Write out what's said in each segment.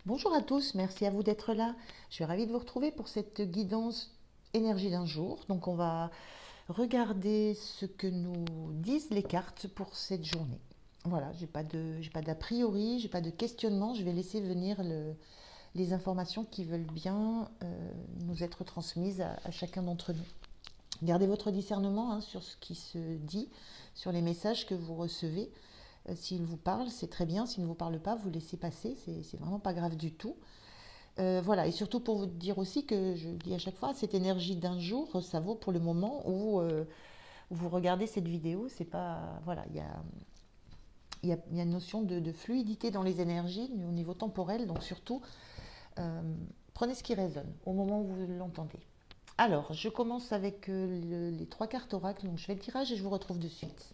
Bonjour à tous, merci à vous d'être là. Je suis ravie de vous retrouver pour cette guidance énergie d'un jour. Donc on va regarder ce que nous disent les cartes pour cette journée. Voilà, j'ai pas d'a priori, j'ai pas de questionnement. Je vais laisser venir les informations qui veulent bien nous être transmises à chacun d'entre nous. Gardez votre discernement sur ce qui se dit, sur les messages que vous recevez. S'il vous parle, c'est très bien. S'il ne vous parle pas, vous laissez passer. C'est vraiment pas grave du tout. Voilà, et surtout pour vous dire aussi que je dis à chaque fois, cette énergie d'un jour, ça vaut pour le moment où vous regardez cette vidéo. C'est pas, voilà, il y a une notion de fluidité dans les énergies au niveau temporel, donc surtout, euh, prenez ce qui résonne au moment où vous l'entendez. Alors, je commence avec les trois cartes oracles, donc je fais le tirage et je vous retrouve de suite.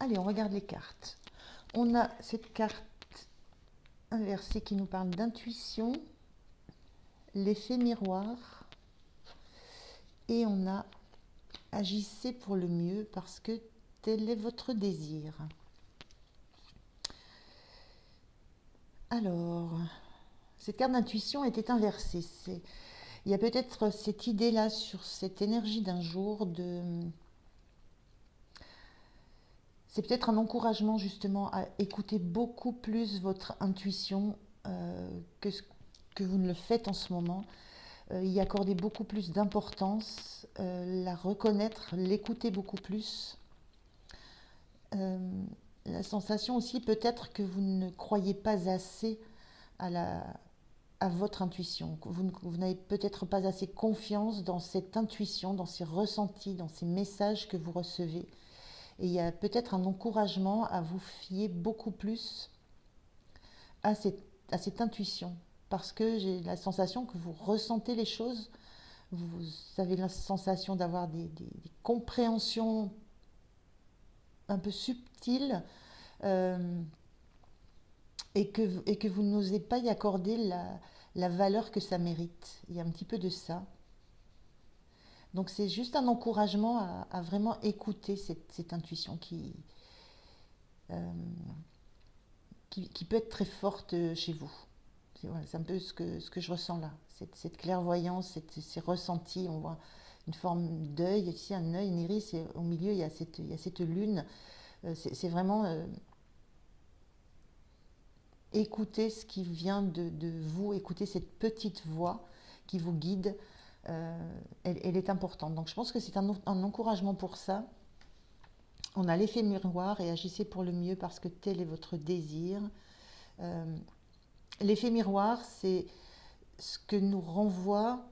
Allez, on regarde les cartes. On a cette carte inversée qui nous parle d'intuition, l'effet miroir, et on a agissez pour le mieux parce que tel est votre désir. Alors, cette carte d'intuition était inversée. Il y a peut-être cette idée-là sur cette énergie d'un jour c'est peut-être un encouragement justement à écouter beaucoup plus votre intuition que ce que vous ne le faites en ce moment. Y accorder beaucoup plus d'importance, la reconnaître, l'écouter beaucoup plus. Euh, la sensation aussi peut-être que vous ne croyez pas assez à, à votre intuition. Vous n'avez peut-être pas assez confiance dans cette intuition, dans ces ressentis, dans ces messages que vous recevez. Et il y a peut-être un encouragement à vous fier beaucoup plus à cette intuition. Parce que j'ai la sensation que vous ressentez les choses, vous avez la sensation d'avoir des compréhensions un peu subtiles euh, et que vous n'osez pas y accorder la valeur que ça mérite. Il y a un petit peu de ça. Donc c'est juste un encouragement à vraiment écouter cette intuition euh, qui peut être très forte chez vous. C'est voilà, un peu ce que je ressens là, cette clairvoyance, ces ressentis. On voit une forme d'œil, ici un œil, une iris, et au milieu il y a cette lune. C'est vraiment écouter ce qui vient de vous, écouter cette petite voix qui vous guide. Elle est importante. Donc je pense que c'est un encouragement pour ça. On a l'effet miroir et agissez pour le mieux parce que tel est votre désir. Euh, L'effet miroir, c'est ce que nous renvoie,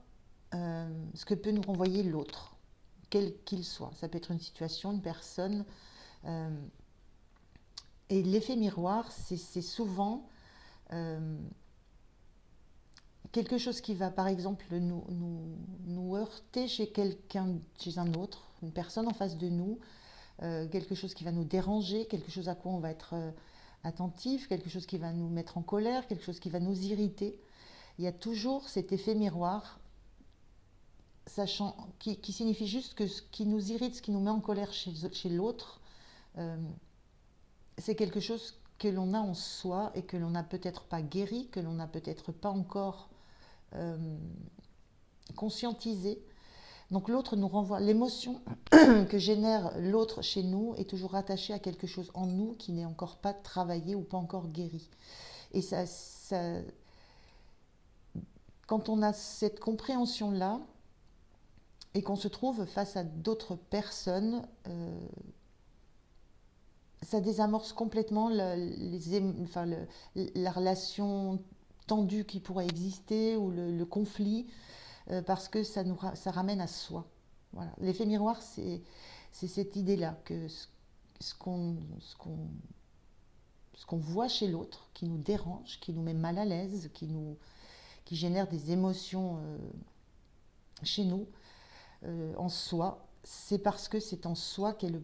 ce que peut nous renvoyer l'autre, quel qu'il soit. Ça peut être une situation, une personne. Euh, et l'effet miroir, c'est souvent quelque chose qui va, par exemple, nous heurter chez quelqu'un, chez un autre, une personne en face de nous, quelque chose qui va nous déranger, quelque chose à quoi on va être attentif, quelque chose qui va nous mettre en colère, quelque chose qui va nous irriter. Il y a toujours cet effet miroir, sachant, qui signifie juste que ce qui nous irrite, ce qui nous met en colère chez l'autre, euh, c'est quelque chose que l'on a en soi et que l'on n'a peut-être pas guéri, que l'on n'a peut-être pas encore euh, conscientisé. Donc l'autre nous renvoie, l'émotion que génère l'autre chez nous est toujours rattachée à quelque chose en nous qui n'est encore pas travaillé ou pas encore guéri. Et quand on a cette compréhension-là et qu'on se trouve face à d'autres personnes, ça désamorce complètement la relation tendue qui pourrait exister ou le conflit parce que ça ramène à soi. Voilà. L'effet miroir, c'est cette idée-là que ce qu'on ce qu'on voit chez l'autre qui nous dérange, qui nous met mal à l'aise, qui génère des émotions chez nous, en soi, c'est parce que c'est en soi qu'est le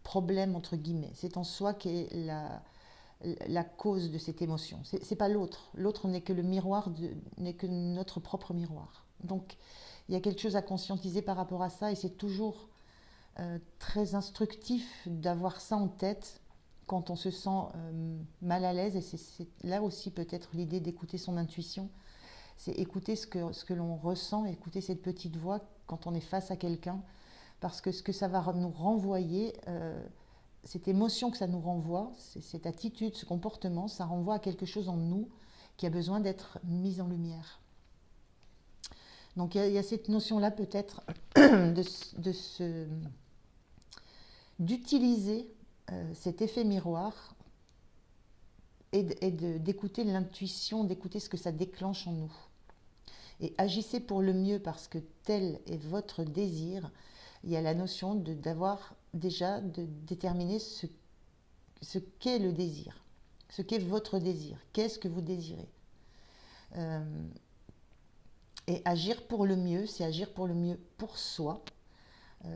problème, entre guillemets. C'est en soi qu'est la cause de cette émotion. C'est pas l'autre. L'autre n'est que le miroir, n'est que notre propre miroir. Donc, il y a quelque chose à conscientiser par rapport à ça et c'est toujours très instructif d'avoir ça en tête quand on se sent mal à l'aise, et c'est là aussi peut-être l'idée d'écouter son intuition, c'est écouter ce que l'on ressent, écouter cette petite voix quand on est face à quelqu'un, parce que ce que ça va nous renvoyer, cette émotion que ça nous renvoie, cette attitude, ce comportement, ça renvoie à quelque chose en nous qui a besoin d'être mis en lumière. Donc il y a cette notion-là peut-être d'utiliser cet effet miroir et d'écouter l'intuition, d'écouter ce que ça déclenche en nous. Et agissez pour le mieux parce que tel est votre désir. Il y a la notion d'avoir déjà de déterminer ce qu'est le désir, ce qu'est votre désir, qu'est-ce que vous désirez. Et agir pour le mieux, c'est agir pour le mieux pour soi.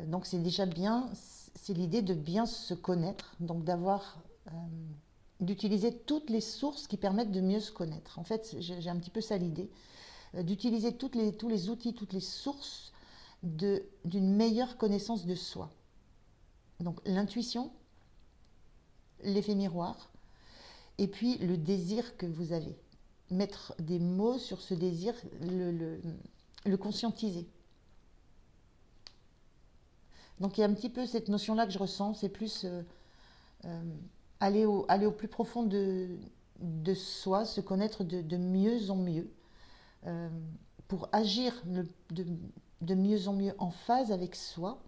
Donc c'est déjà bien, c'est l'idée de bien se connaître, donc d'utiliser toutes les sources qui permettent de mieux se connaître. En fait, j'ai un petit peu ça l'idée, d'utiliser tous les outils, toutes les sources d'une meilleure connaissance de soi. Donc l'intuition, l'effet miroir, et puis le désir que vous avez. Mettre des mots sur ce désir, le conscientiser. Donc il y a un petit peu cette notion-là que je ressens, c'est plus aller au plus profond de soi, se connaître de mieux en mieux, pour agir de mieux en mieux en phase avec soi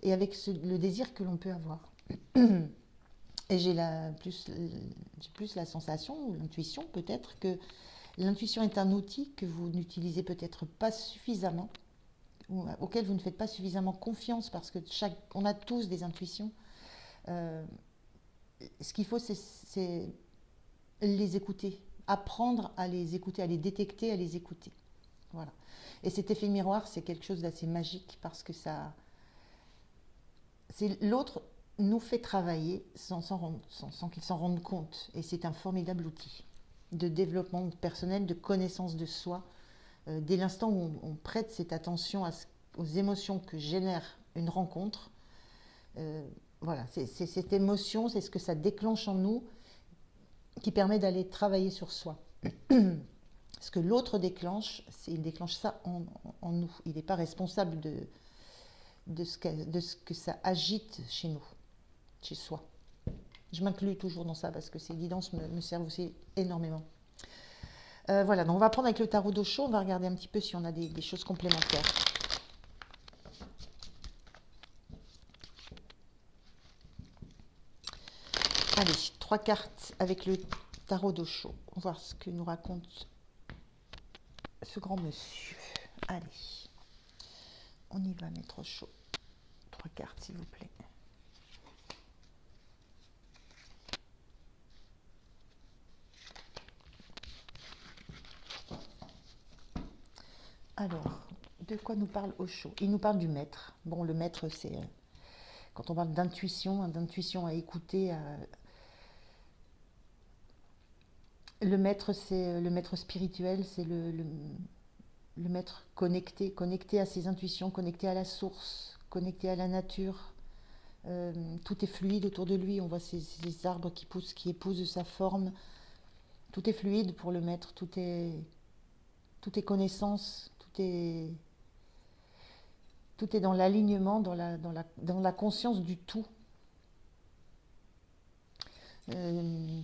et avec le désir que l'on peut avoir. Et j'ai plus la sensation, ou l'intuition peut-être, que l'intuition est un outil que vous n'utilisez peut-être pas suffisamment, ou auquel vous ne faites pas suffisamment confiance, parce que on a tous des intuitions. Ce qu'il faut, c'est les écouter, apprendre à les écouter, à les détecter, à les écouter. Voilà. Et cet effet miroir, c'est quelque chose d'assez magique, parce que l'autre nous fait travailler sans qu'il s'en rende compte. Et c'est un formidable outil de développement personnel, de connaissance de soi. Dès l'instant où on prête cette attention aux émotions que génère une rencontre, voilà, c'est cette émotion, c'est ce que ça déclenche en nous qui permet d'aller travailler sur soi. Ce que l'autre déclenche, il déclenche ça en nous. Il n'est pas responsable de ce que ça agite chez nous, chez soi. Je m'inclus toujours dans ça parce que ces guidances me servent aussi énormément. Voilà, donc on va prendre avec le tarot d'Osho, on va regarder un petit peu si on a des choses complémentaires. Allez, 3 cartes avec le tarot d'Osho. On va voir ce que nous raconte ce grand monsieur. Allez, on y va, maître Osho. 3 cartes, s'il vous plaît. Alors, de quoi nous parle Osho? Il nous parle du maître. Bon, le maître, c'est quand on parle d'intuition à écouter. Le maître, c'est le maître spirituel, c'est le maître connecté à ses intuitions, connecté à la source, connecté à la nature. Tout est fluide autour de lui. On voit ces arbres qui poussent, qui épousent sa forme. Tout est fluide pour le maître. Tout est connaissance. Tout est dans l'alignement, dans la conscience du tout. Une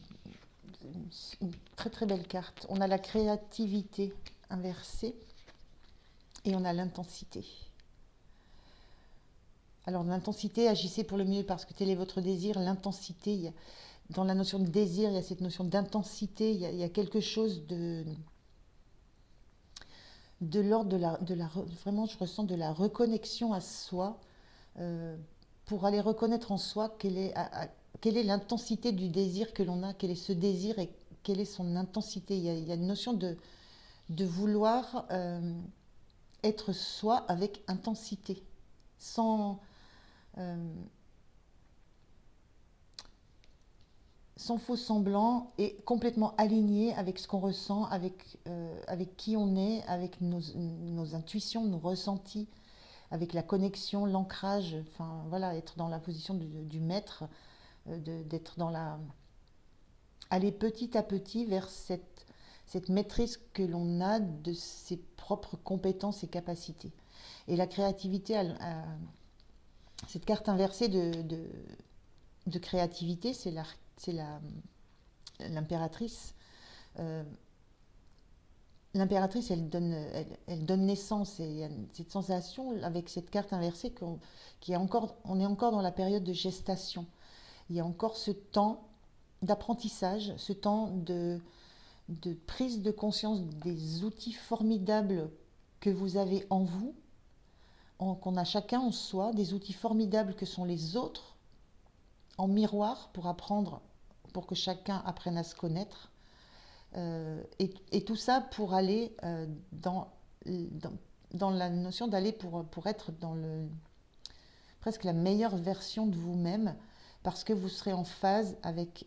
très très belle carte. On a la créativité inversée et on a l'intensité. Alors l'intensité, agissez pour le mieux parce que tel est votre désir. L'intensité, dans la notion de désir, il y a cette notion d'intensité. Il y a quelque chose de l'ordre vraiment je ressens de la reconnexion à soi, pour aller reconnaître en soi quelle est l'intensité du désir que l'on a, quel est ce désir et quelle est son intensité. Il y a une notion de vouloir être soi avec intensité, sans faux semblant et complètement aligné avec ce qu'on ressent, avec qui on est, avec nos intuitions, nos ressentis, avec la connexion, l'ancrage, enfin voilà, être dans la position du maître, d'être dans la... aller petit à petit vers cette maîtrise que l'on a de ses propres compétences et capacités. Et la créativité, cette carte inversée de créativité, c'est l'impératrice. Euh, L'impératrice, elle donne naissance, et il y a cette sensation avec cette carte inversée on est encore dans la période de gestation. Il y a encore ce temps d'apprentissage, ce temps de prise de conscience des outils formidables que vous avez en vous, qu'on a chacun en soi, des outils formidables que sont les autres, en miroir pour apprendre, pour que chacun apprenne à se connaître. Et tout ça pour aller dans la notion d'aller pour être dans presque la meilleure version de vous-même, parce que vous serez en phase avec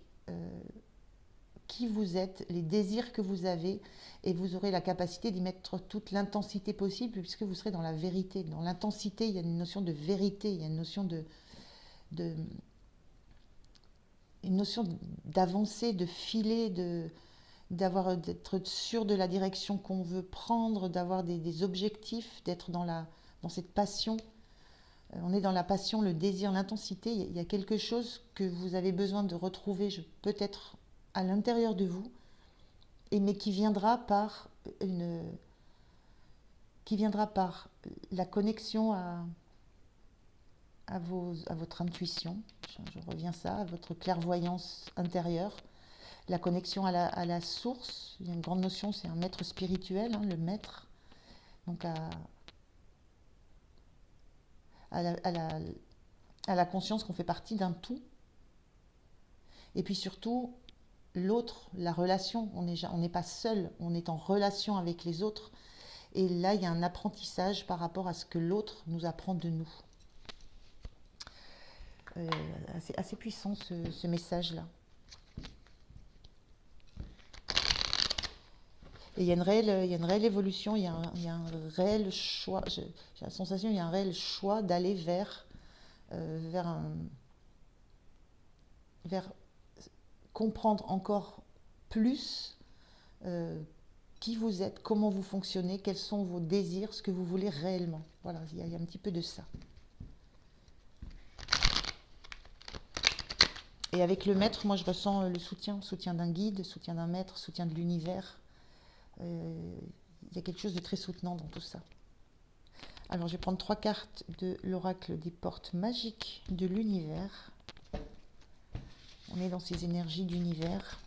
qui vous êtes, les désirs que vous avez, et vous aurez la capacité d'y mettre toute l'intensité possible, puisque vous serez dans la vérité. Dans l'intensité, il y a une notion de vérité, il y a une notion une notion d'avancer, de filer, d'être sûr de la direction qu'on veut prendre, d'avoir des objectifs, d'être dans cette passion. On est dans la passion, le désir, l'intensité. Il y a quelque chose que vous avez besoin de retrouver, peut-être à l'intérieur de vous, mais qui viendra par la connexion à votre intuition. Je reviens à ça, à votre clairvoyance intérieure. La connexion à la source, il y a une grande notion, c'est un maître spirituel, le maître. Donc à la conscience qu'on fait partie d'un tout. Et puis surtout, l'autre, la relation, on n'est pas seul, on est en relation avec les autres. Et là, il y a un apprentissage par rapport à ce que l'autre nous apprend de nous. Assez puissant ce message-là. Et il y a une réelle évolution, il y a un réel choix. J'ai la sensation qu'il y a un réel choix d'aller vers comprendre encore plus qui vous êtes, comment vous fonctionnez, quels sont vos désirs, ce que vous voulez réellement. Voilà, il y a un petit peu de ça. Et avec le maître, moi je ressens le soutien d'un guide, soutien d'un maître, soutien de l'univers. Il y a quelque chose de très soutenant dans tout ça. Alors je vais prendre 3 cartes de l'oracle des portes magiques de l'univers. On est dans ces énergies d'univers.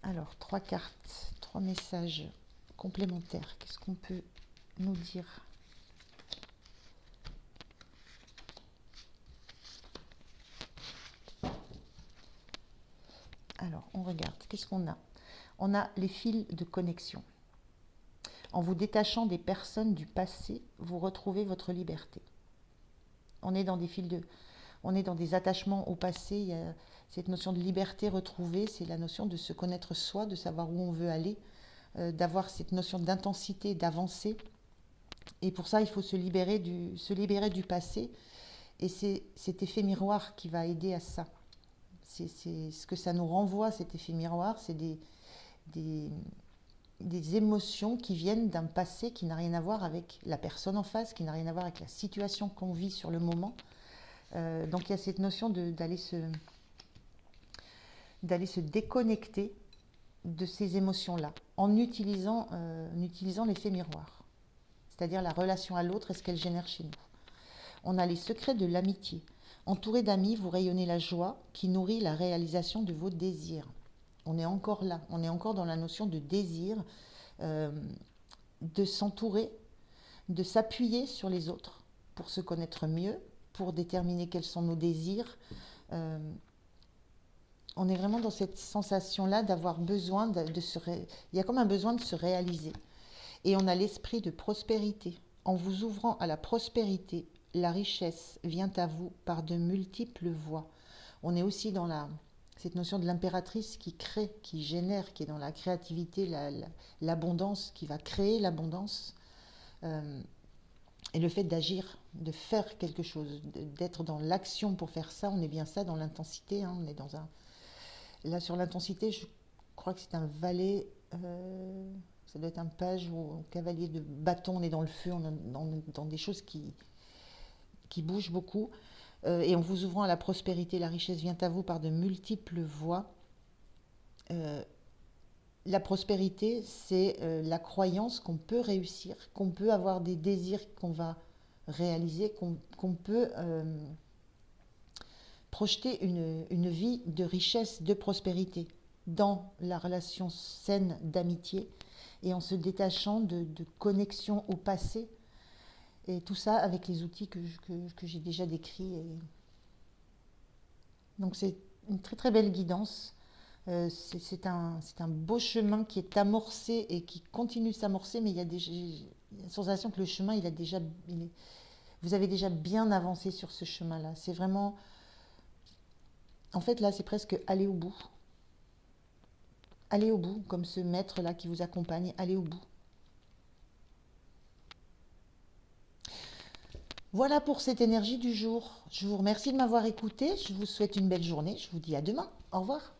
Alors 3 cartes, 3 messages complémentaires. Qu'est-ce qu'on peut nous dire ? Alors on regarde, qu'est-ce qu'on a ? On a les fils de connexion. En vous détachant des personnes du passé, vous retrouvez votre liberté. On est dans des attachements au passé. Il y a cette notion de liberté retrouvée, c'est la notion de se connaître soi, de savoir où on veut aller, d'avoir cette notion d'intensité, d'avancer. Et pour ça, il faut se libérer du passé. Et c'est cet effet miroir qui va aider à ça. C'est ce que ça nous renvoie, cet effet miroir, c'est des émotions qui viennent d'un passé qui n'a rien à voir avec la personne en face, qui n'a rien à voir avec la situation qu'on vit sur le moment. Donc il y a cette notion d'aller se déconnecter de ces émotions-là en utilisant l'effet miroir, c'est-à-dire la relation à l'autre et ce qu'elle génère chez nous. On a les secrets de l'amitié. Entouré d'amis, vous rayonnez la joie qui nourrit la réalisation de vos désirs. On est encore là, on est encore dans la notion de désir, de s'entourer, de s'appuyer sur les autres pour se connaître mieux, pour déterminer quels sont nos désirs. On est vraiment dans cette sensation-là d'avoir besoin il y a comme un besoin de se réaliser. Et on a l'esprit de prospérité. En vous ouvrant à la prospérité, la richesse vient à vous par de multiples voies. On est aussi dans cette notion de l'impératrice qui crée, qui génère, qui est dans la créativité, l'abondance, qui va créer l'abondance. Et le fait d'agir, de faire quelque chose, d'être dans l'action pour faire ça, on est bien ça dans l'intensité. Hein, on est dans un... Là, sur l'intensité, je crois que c'est un valet, ça doit être un page ou un cavalier de bâton, on est dans le feu, on est dans des choses qui bougent beaucoup. Et en vous ouvrant à la prospérité, la richesse vient à vous par de multiples voies. Euh, la prospérité, c'est la croyance qu'on peut réussir, qu'on peut avoir des désirs qu'on va réaliser, qu'on peut projeter une vie de richesse, de prospérité dans la relation saine d'amitié et en se détachant de connexion au passé. Et tout ça avec les outils que j'ai déjà décrits. Donc c'est une très très belle guidance. C'est un beau chemin qui est amorcé et qui continue de s'amorcer, mais il y a la sensation que le chemin, vous avez déjà bien avancé sur ce chemin-là. C'est vraiment, en fait là, c'est presque aller au bout. Aller au bout, comme ce maître-là qui vous accompagne, aller au bout. Voilà pour cette énergie du jour. Je vous remercie de m'avoir écouté. Je vous souhaite une belle journée. Je vous dis à demain. Au revoir.